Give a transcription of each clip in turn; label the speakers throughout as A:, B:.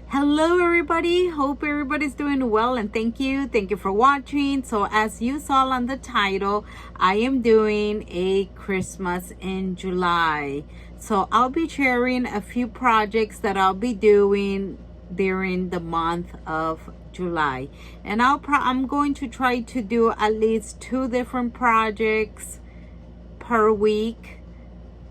A: Hello everybody, hope everybody's doing well, and thank you for watching. So as you saw on the title, I am doing a Christmas in July. So I'll be sharing a few projects that I'll be doing during the month of July, and I'm going to try to do at least 2 different projects per week.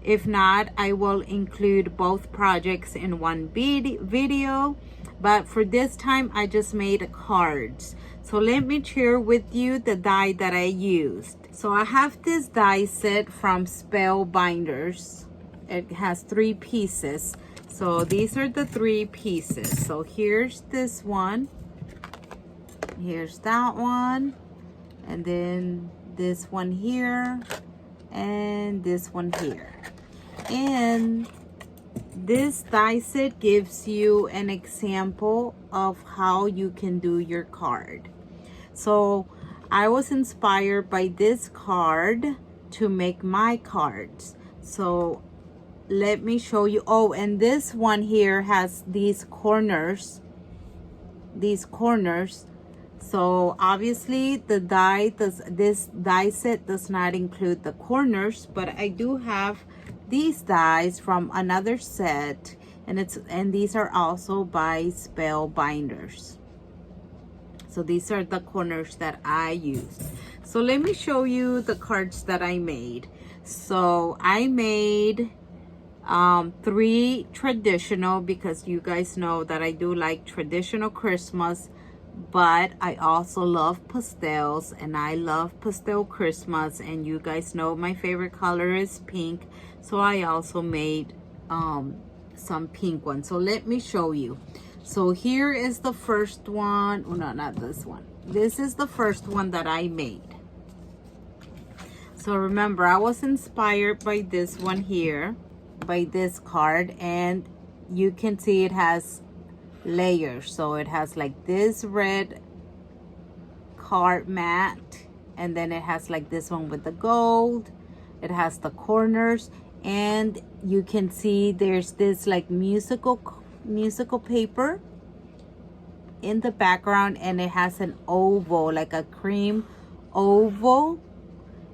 A: If not, I will include both projects in one video. But for this time, I just made cards. So let me share with you the die that I used. So I have this die set from Spellbinders. It has 3 pieces. So these are the 3 pieces. So here's this one. Here's that one. And then this one here. And this one here. And this die set gives you an example of how you can do your card. So I was inspired by this card to make my cards. So let me show you. Oh, and this one here has these corners. So obviously this die set does not include the corners, but I do have these dies from another set, and these are also by Spellbinders. So these are the corners that I used. So let me show you the cards that I made. So I made 3 traditional, because you guys know that I do like traditional Christmas, but I also love pastels, and I love pastel Christmas, and you guys know my favorite color is pink. So I also made some pink ones. So let me show you. So here is the first one. Oh, no, not this one. This is the first one that I made. So remember, I was inspired by this one here, by this card, and you can see it has layers. So it has like this red card mat, and then it has like this one with the gold. It has the corners, and you can see there's this like musical paper in the background, and it has an oval, like a cream oval,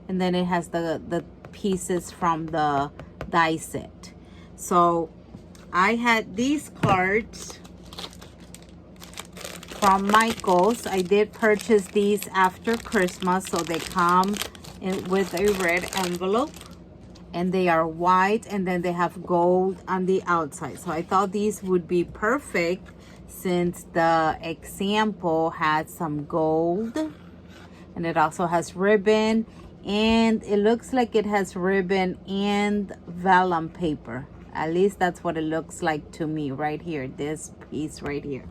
A: and then it has the pieces from the die set. So I had these cards from Michael's. I did purchase these after Christmas, so they come with a red envelope, and they are white, and then they have gold on the outside. So I thought these would be perfect since the example had some gold, and it also has ribbon, and it looks like it has ribbon and vellum paper. At least that's what it looks like to me right here, this piece right here.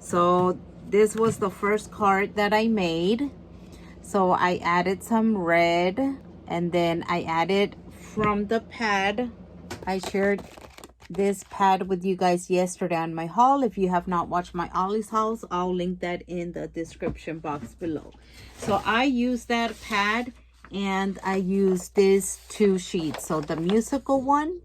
A: So this was the first card that I made. So I added some red, and then I added from the pad. I shared this pad with you guys yesterday on my haul. If you have not watched my Ollie's hauls, I'll link that in the description box below. So I used that pad, and I used these 2 sheets. So the musical one,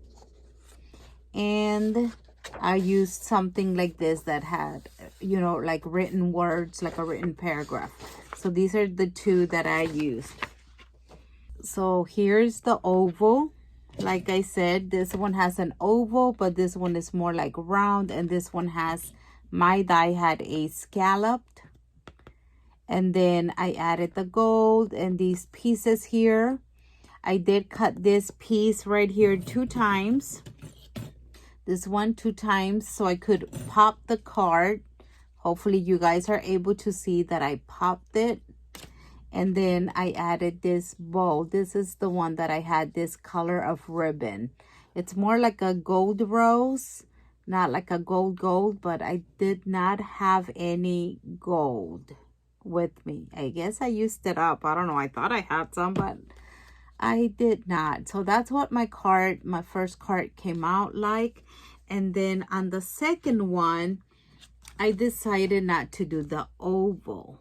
A: and I used something like this that had, you know, like written words, like a written paragraph. So these are the 2 that I used. So here's the oval. Like I said, this one has an oval, but this one is more like round, and this one has, my die had a scalloped. And then I added the gold and these pieces here. I did cut this piece right here 2 times. This one 2 times, so I could pop the card. Hopefully you guys are able to see that I popped it. And then I added this bow. This is the one that I had this color of ribbon. It's more like a gold rose, not like a gold, but I did not have any gold with me. I guess I used it up. I don't know. I thought I had some, but I did not. So that's what my first card came out like. And then on the second one, I decided not to do the oval,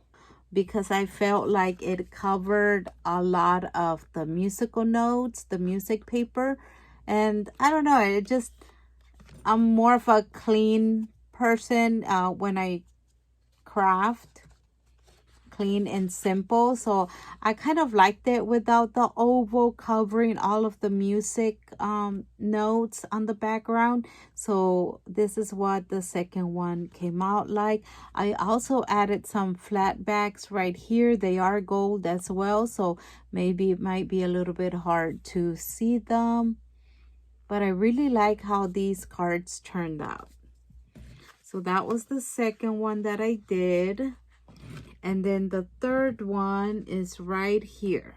A: because I felt like it covered a lot of the musical notes, the music paper. And I don't know, I'm more of a clean person when I craft clean and simple, so I kind of liked it without the oval covering all of the music notes on the background. So this is what the second one came out like. I also added some flat backs right here. They are gold as well, so maybe it might be a little bit hard to see them, but I really like how these cards turned out. So that was the second one that I did. And then the third one is right here.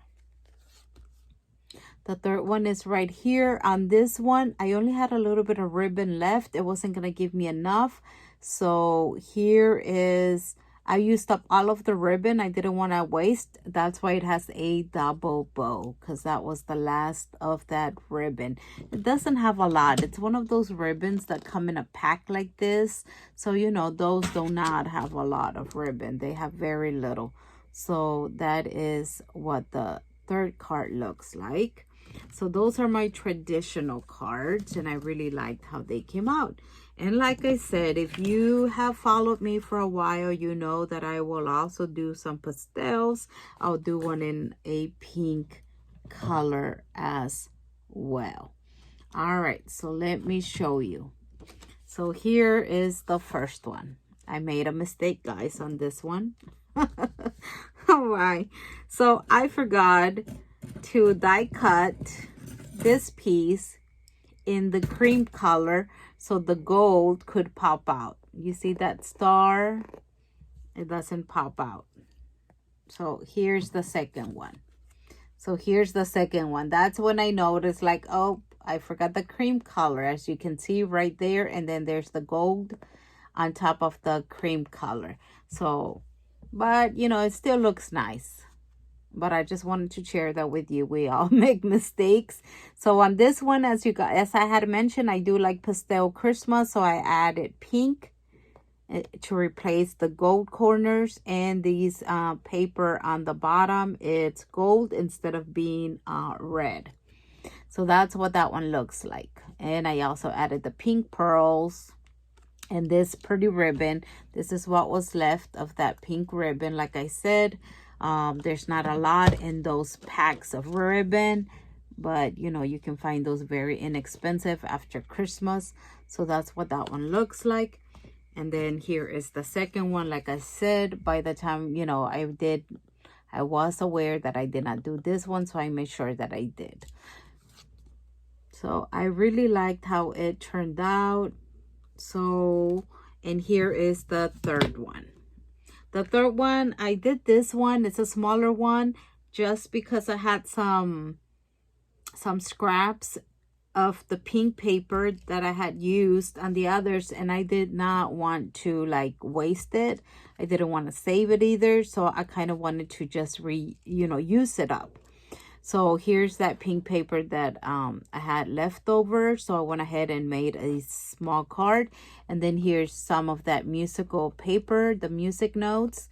A: The third one is right here. On this one, I only had a little bit of ribbon left. It wasn't going to give me enough. So here is, I used up all of the ribbon. I didn't want to waste. That's why it has a double bow, because that was the last of that ribbon. It doesn't have a lot. It's one of those ribbons that come in a pack like this. So, you know, those do not have a lot of ribbon. They have very little. So that is what the third card looks like. So those are my traditional cards, and I really liked how they came out. And like I said, if you have followed me for a while, you know that I will also do some pastels. I'll do one in a pink color as well. All right, so let me show you. So here is the first one. I made a mistake, guys, on this one. All right, so I forgot to die cut this piece in the cream color so the gold could pop out. You see that star? It doesn't pop out. So here's the second one. So here's the second one. That's when I noticed, like, oh, I forgot the cream color, as you can see right there. And then there's the gold on top of the cream color. So, but you know, it still looks nice. But I just wanted to share that with you. We all make mistakes. So on this one, as I had mentioned, I do like pastel Christmas. So I added pink to replace the gold corners, and these paper on the bottom, it's gold instead of being red. So that's what that one looks like. And I also added the pink pearls and this pretty ribbon. This is what was left of that pink ribbon. Like I said, there's not a lot in those packs of ribbon, but you know, you can find those very inexpensive after Christmas. So that's what that one looks like. And then here is the second one. Like I said, by the time, you know, I was aware that I did not do this one, so I made sure that I did. So I really liked how it turned out. So, and here is the third one. The third one, I did this one. It's a smaller one just because I had some scraps of the pink paper that I had used on the others, and I did not want to like waste it. I didn't want to save it either, so I kind of wanted to just use it up. So here's that pink paper that I had left over, so I went ahead and made a small card. And then here's some of that musical paper, the music notes.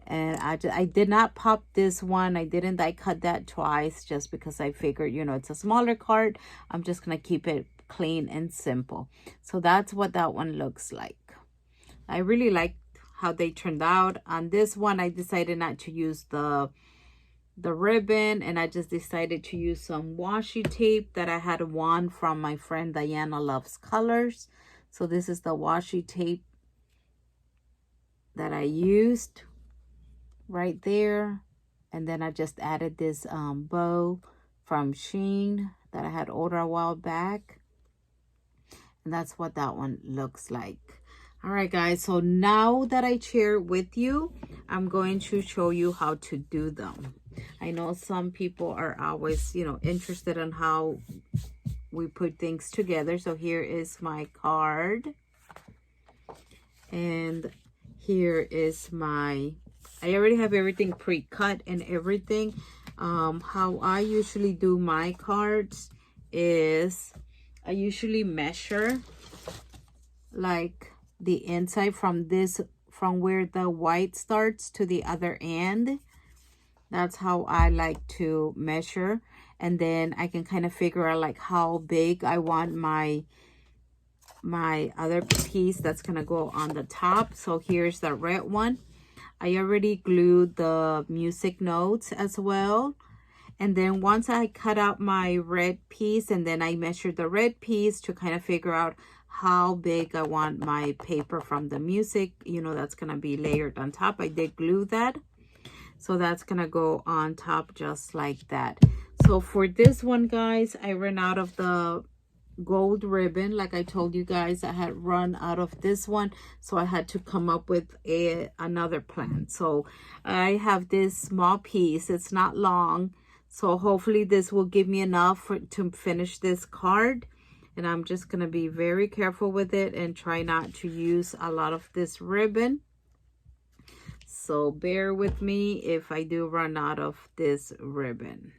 A: And I did not pop this one. I didn't die cut that twice just because I figured, you know, it's a smaller card. I'm just going to keep it clean and simple. So that's what that one looks like. I really liked how they turned out. On this one, I decided not to use the ribbon, and I just decided to use some washi tape that I had won from my friend Diana Loves Colors. So this is the washi tape that I used right there. And then I just added this bow from Shein that I had ordered a while back. And that's what that one looks like. All right, guys. So now that I share with you, I'm going to show you how to do them. I know some people are always, you know, interested in how we put things together. So here is my card. And here is I already have everything pre-cut and everything. How I usually do my cards is I usually measure like the inside from where the white starts to the other end. That's how I like to measure. And then I can kind of figure out like how big I want my my other piece that's gonna go on the top. So here's the red one. I already glued the music notes as well. And then once I cut out my red piece, and then I measured the red piece to kind of figure out how big I want my paper from the music, you know, that's gonna be layered on top. I did glue that. So that's gonna go on top just like that. So for this one, guys, I ran out of the gold ribbon. Like I told you guys, I had run out of this one, so I had to come up with another plan. So I have this small piece. It's not long, so hopefully this will give me enough to finish this card. And I'm just gonna be very careful with it and try not to use a lot of this ribbon. So bear with me if I do run out of this ribbon.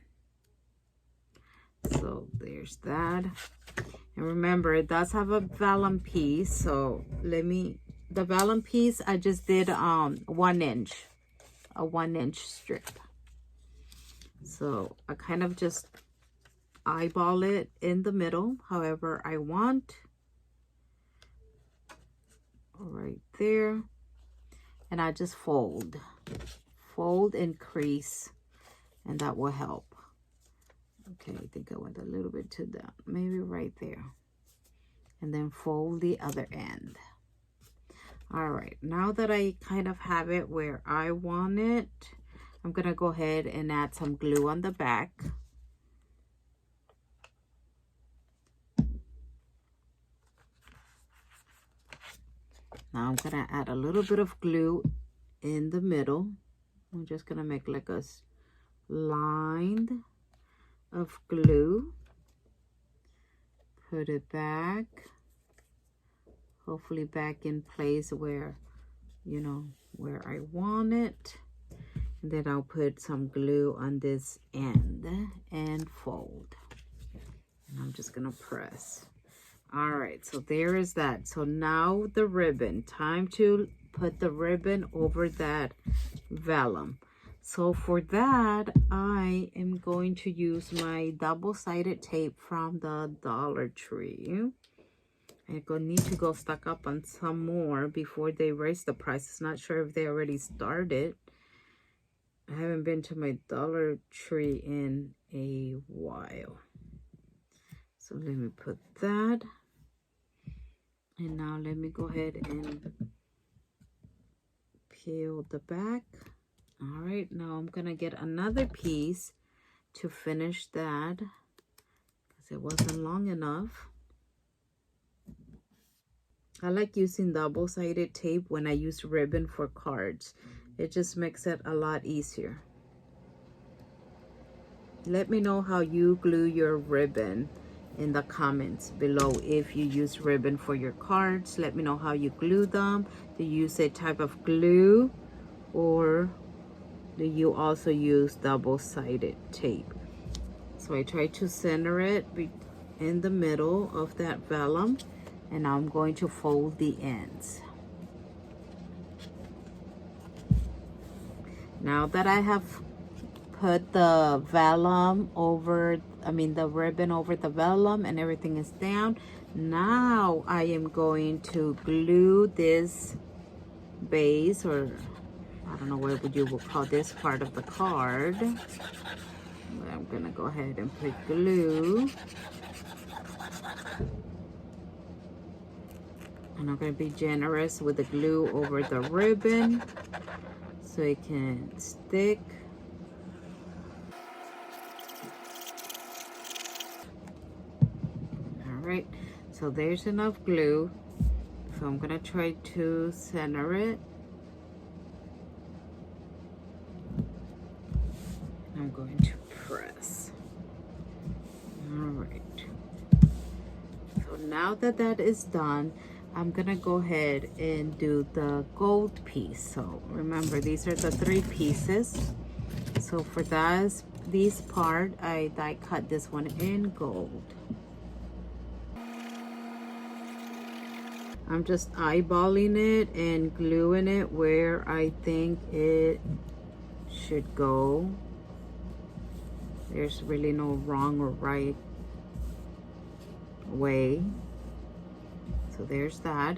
A: So there's that. And remember, it does have a vellum piece. So the vellum piece, I just did 1 inch, a 1-inch strip. So I kind of just eyeball it in the middle, however I want. Right there. And I just fold and crease, and that will help. Okay, I think I went a little bit too down, maybe right there. And then fold the other end. All right, now that I kind of have it where I want it, I'm gonna go ahead and add some glue on the back. Now I'm gonna add a little bit of glue in the middle. I'm just gonna make like a line of glue. Put it back, hopefully back in place where, you know, where I want it. And then I'll put some glue on this end and fold. And I'm just gonna press. All right, so there is that. So now the ribbon, time to put the ribbon over that vellum. So for that, I am going to use my double-sided tape from the Dollar Tree. I'm gonna need to go stock up on some more before they raise the prices. Not sure if they already started. I haven't been to my Dollar Tree in a while. So let me put that. And now let me go ahead and peel the back. All right, now I'm gonna get another piece to finish that because it wasn't long enough. I like using double-sided tape when I use ribbon for cards. It just makes it a lot easier. Let me know how you glue your ribbon in the comments below. If you use ribbon for your cards, let me know how you glue them. Do you use a type of glue, or do you also use double-sided tape? So I try to center it in the middle of that vellum, and I'm going to fold the ends. Now that I have put the vellum over, the ribbon over the vellum and everything is down, now I am going to glue this base, or I don't know what you will call this part of the card. I'm gonna go ahead and put glue. And I'm gonna be generous with the glue over the ribbon so it can stick. Right, so there's enough glue. So I'm gonna try to center it. I'm going to press. All right, so now that that is done, I'm gonna go ahead and do the gold piece. So remember, these are the 3 pieces. So for this part, I die cut this one in gold. I'm just eyeballing it and gluing it where I think it should go. There's really no wrong or right way. So there's that.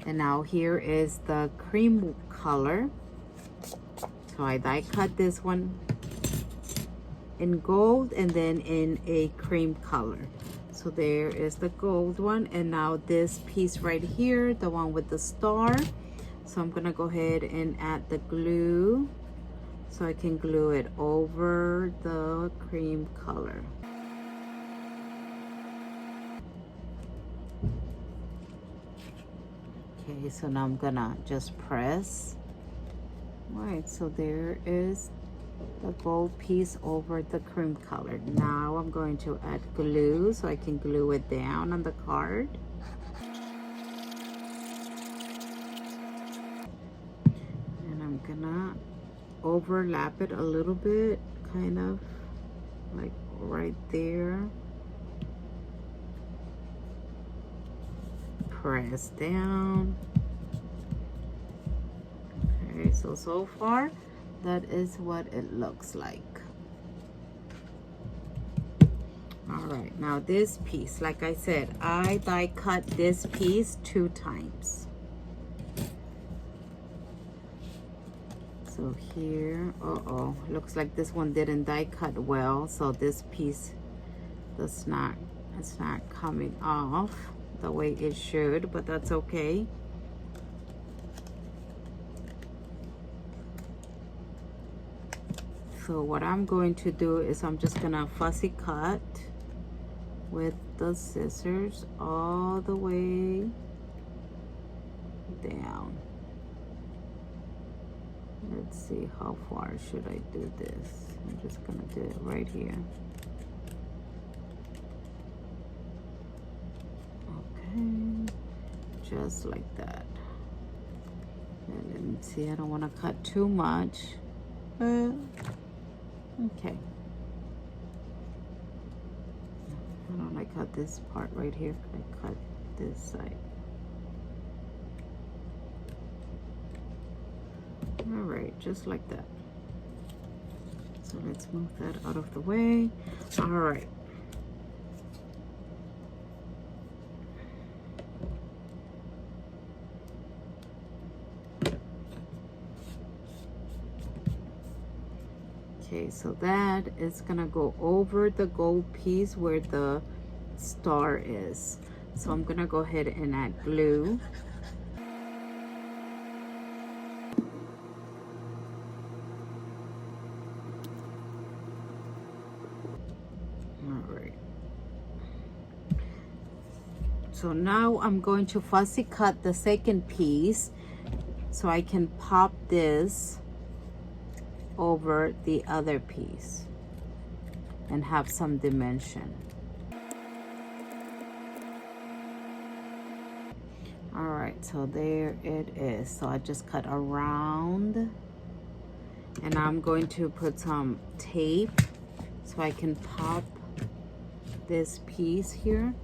A: And now here is the cream color. So I die cut this one in gold and then in a cream color. So there is the gold one, and now this piece right here, the one with the star. So I'm gonna go ahead and add the glue so I can glue it over the cream color. Okay, so now I'm gonna just press. All right, so there is the gold piece over the cream color. Now I'm going to add glue so I can glue it down on the card. And I'm gonna overlap it a little bit, kind of like right there. Press down. Okay, so far that is what it looks like. All right, now this piece, like I said, I die cut this piece 2 times. So here, looks like this one didn't die cut well, so this piece it's not coming off the way it should, but that's okay. So what I'm going to do is I'm just gonna fussy cut with the scissors all the way down. Let's see, how far should I do this? I'm just gonna do it right here. Okay, just like that. And let me see, I don't want to cut too much. Okay. I don't like cut this part right here. I cut this side. All right, just like that. So let's move that out of the way. All right. Okay, so that is gonna go over the gold piece where the star is. So I'm gonna go ahead and add glue. All right. So now I'm going to fussy cut the second piece so I can pop this over the other piece and have some dimension. All right, so there it is. So I just cut around, and I'm going to put some tape so I can pop this piece here.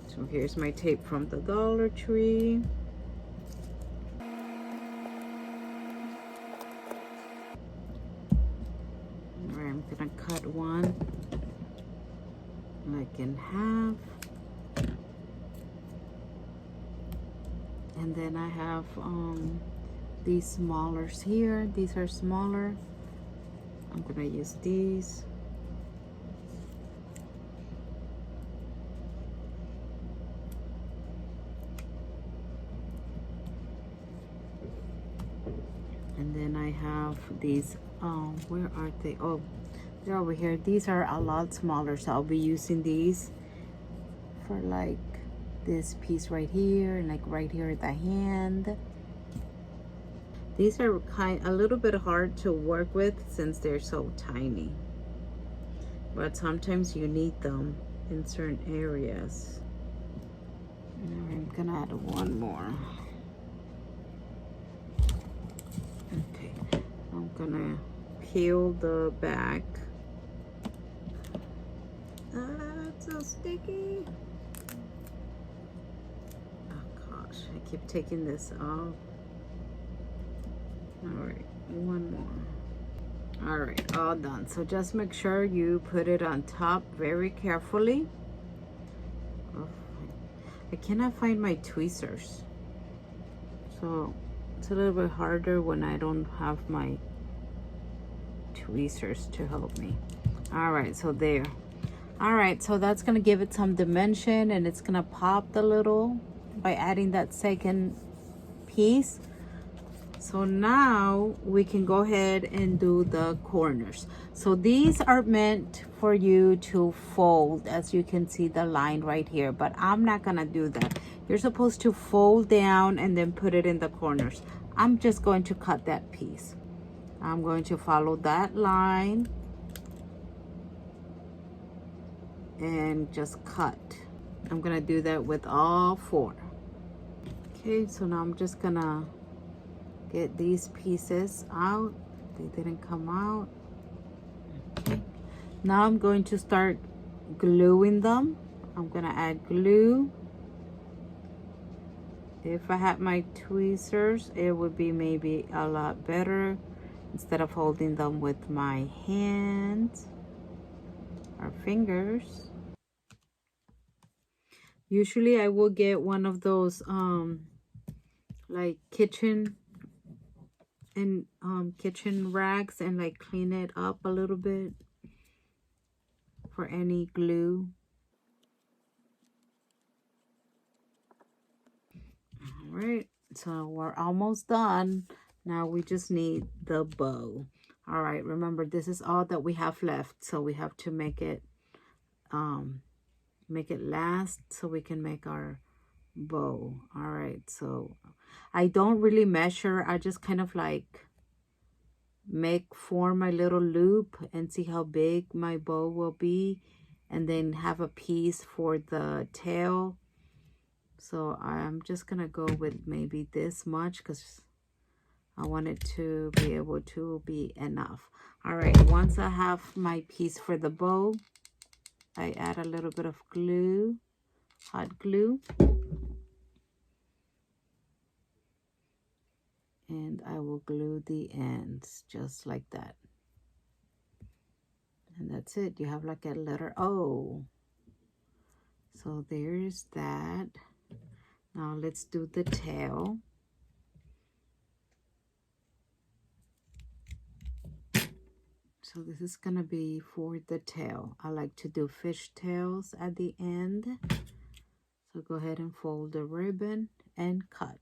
A: So here's my tape from the Dollar Tree. I'm gonna cut one like in half, and then I have these smallers here. These are smaller. I'm gonna use these. And then I have these, where are they? Oh, they're over here. These are a lot smaller, so I'll be using these for like this piece right here, and like right here at the hand. These are a little bit hard to work with since they're so tiny, but sometimes you need them in certain areas. And I'm gonna add one more. Okay, I'm gonna peel the back. It's so sticky. Oh gosh, I keep taking this off. All right, one more. All right, all done. So just make sure you put it on top very carefully. I cannot find my tweezers. So it's a little bit harder when I don't have my tweezers to help me. All right, so there. All right, so that's gonna give it some dimension, and it's gonna pop the little by adding that second piece. So now we can go ahead and do the corners. So these are meant for you to fold, as you can see the line right here, but I'm not gonna do that. You're supposed to fold down and then put it in the corners. I'm just going to cut that piece. I'm going to follow that line and just cut. I'm gonna do that with all 4. Okay, so now I'm just gonna get these pieces out. They didn't come out. Okay. Now I'm going to start gluing them. I'm gonna add glue. If I had my tweezers, it would be maybe a lot better instead of holding them with my hands or fingers. Usually I will get one of those like kitchen rags and like clean it up a little bit for any glue. All right, so we're almost done. Now we just need the bow. All right, remember this is all that we have left, so we have to make it last so we can make our bow. All right, so I don't really measure. I just kind of like form my little loop and see how big my bow will be, and then have a piece for the tail. So I'm just gonna go with maybe this much because I want it to be able to be enough. All right, once I have my piece for the bow, I add a little bit of glue, hot glue, and I will glue the ends just like that. And that's it. You have like a letter O. So there's that. Now let's do the tail. So this is gonna be for the tail. I like to do fish tails at the end. So go ahead and fold the ribbon and cut.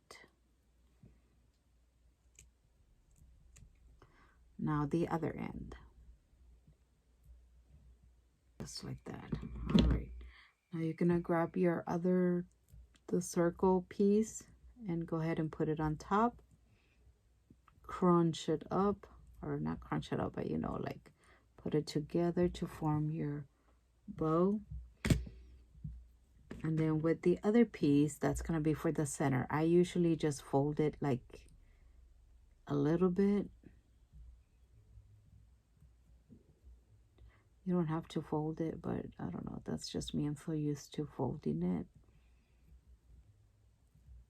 A: Now the other end. Just like that. All right. Now you're gonna grab your the circle piece and go ahead and put it on top. Crunch it up, or not crunch it up, but you know, like put it together to form your bow. And then with the other piece, that's gonna be for the center. I usually just fold it like a little bit. You don't have to fold it, but I don't know, that's just me. I'm so used to folding it.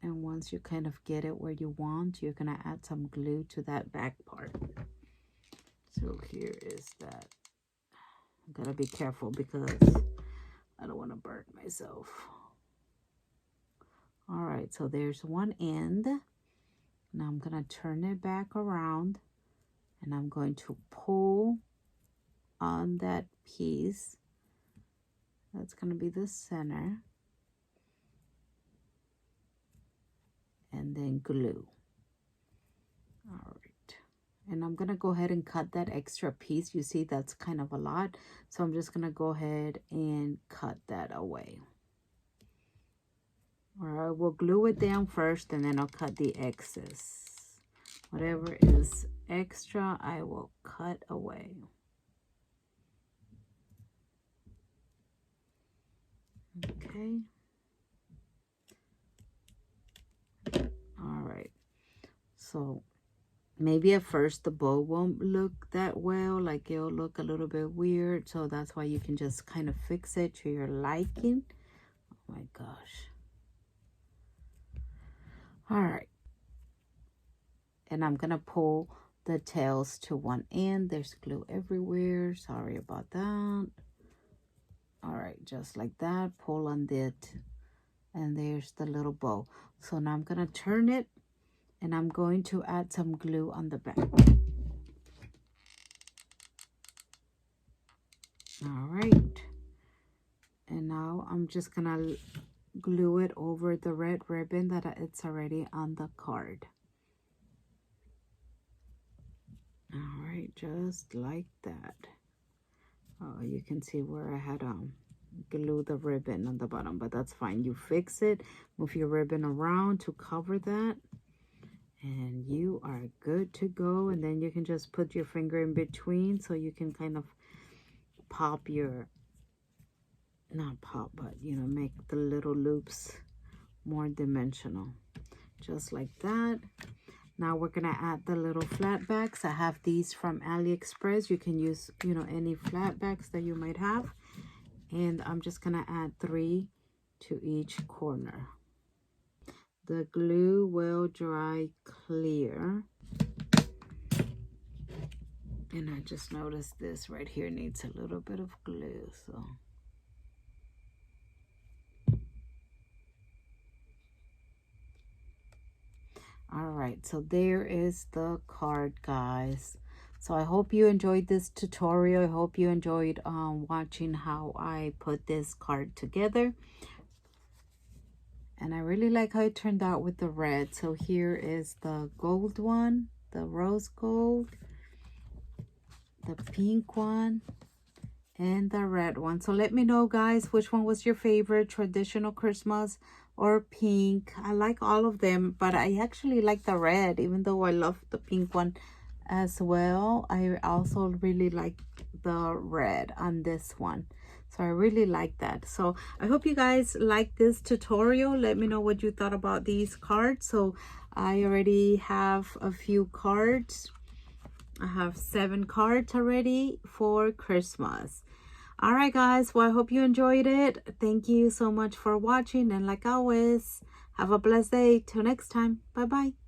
A: And once you kind of get it where you want, you're gonna add some glue to that back part. So here is that. I gotta be careful because I don't want to burn myself. All right, so there's one end. Now I'm gonna turn it back around, and I'm going to pull on that piece. That's gonna be the center. And then glue. All right. And I'm gonna go ahead and cut that extra piece. You see that's kind of a lot. So I'm just gonna go ahead and cut that away. Or I will glue it down first and then I'll cut the excess. Whatever is extra, I will cut away. Okay. All right. So maybe at first the bow won't look that well, like it'll look a little bit weird. So that's why you can just kind of fix it to your liking. Oh my gosh. All right. And I'm going to pull the tails to one end. There's glue everywhere. Sorry about that. All right, just like that. Pull on it And there's the little bow. So now I'm going to turn it, and I'm going to add some glue on the back. All right. And now I'm just going to glue it over the red ribbon that it's already on the card. All right, just like that. Oh, you can see where I had glue the ribbon on the bottom, but that's fine. You fix it, move your ribbon around to cover that, and you are good to go. And then you can just put your finger in between so you can kind of pop your, not pop, but you know, make the little loops more dimensional, just like that. Now we're gonna add the little flat backs. I have these from AliExpress. You can use, you know, any flat backs that you might have. And I'm just gonna add 3 to each corner. The glue will dry clear. And I just noticed this right here needs a little bit of glue, so. All right, so there is the card, guys. So I hope you enjoyed this tutorial. I hope you enjoyed watching how I put this card together. And I really like how it turned out with the red. So here is the gold one, the rose gold, the pink one, and the red one. So let me know, guys, which one was your favorite, traditional Christmas or pink. I like all of them, but I actually like the red, even though I love the pink one as well. I also really like the red on this one. So I really like that. So I hope you guys like this tutorial. Let me know what you thought about these cards. So I already have a few cards. I have 7 cards already for Christmas. All right, guys. Well, I hope you enjoyed it. Thank you so much for watching. And like always, have a blessed day. Till next time. Bye-bye.